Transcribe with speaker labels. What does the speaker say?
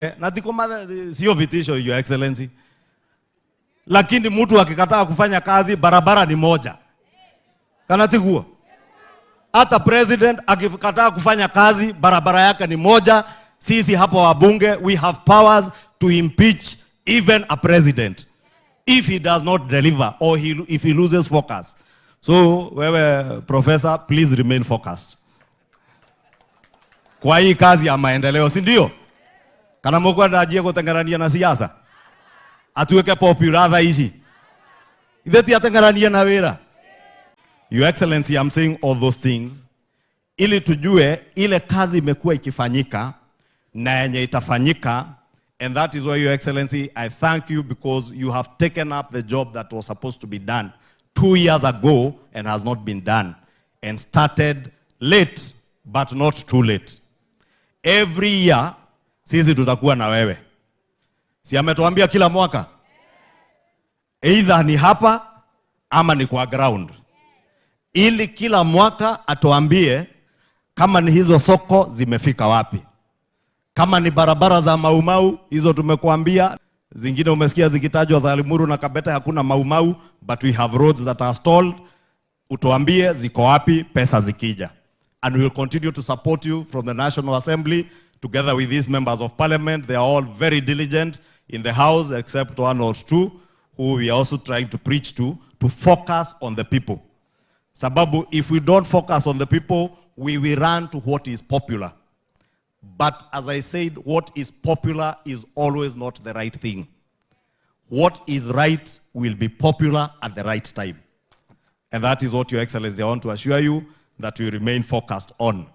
Speaker 1: Na tikoma sio vitisho, Your Excellency. Lakini mtu akikataa kufanya kazi, barabara ni moja. Kana tikuwa. Hata president akikataa kufanya kazi, barabara yake ni moja. Sisi hapa wabunge, we have powers to impeach even a president if he does not deliver or if he loses focus. So wewe professor, please remain focused. Kwa hii kazi ya maendeleo, si ndio? Kana mko ndajie kutengerania na siasa. Atuweke popular hizi. Ideti atengerania na wera. Your Excellency, I'm saying all those things ili tujue ile kazi imekuwa ikifanyika na yenye itafanyika, and that is why, Your Excellency, I thank you because you have taken up the job that was supposed to be done 2 years ago and has not been done, and started late but not too late. Every year sisi tutakuwa na wewe. Si ametuambia kila mwaka? Either ni hapa ama ni kwa ground. Ili kila mwaka atuambie kama ni hizo soko zimefika wapi. Kama ni barabara za Maumau, hizo tumekuambia. Zingine umesikia zikitajwa za Limuru na Kabete, hakuna Maumau, but we have roads that are stalled. Utuambie ziko wapi pesa zikija. And we will continue to support you from the National Assembly together with these members of parliament. They are all very diligent in the house, except one or two who we are also trying to preach to focus on the people. Sababu, if we don't focus on the people, we will run to what is popular. But as I said, what is popular is always not the right thing. What is right will be popular at the right time. And that is what, Your Excellency, I want to assure you that we remain focused on.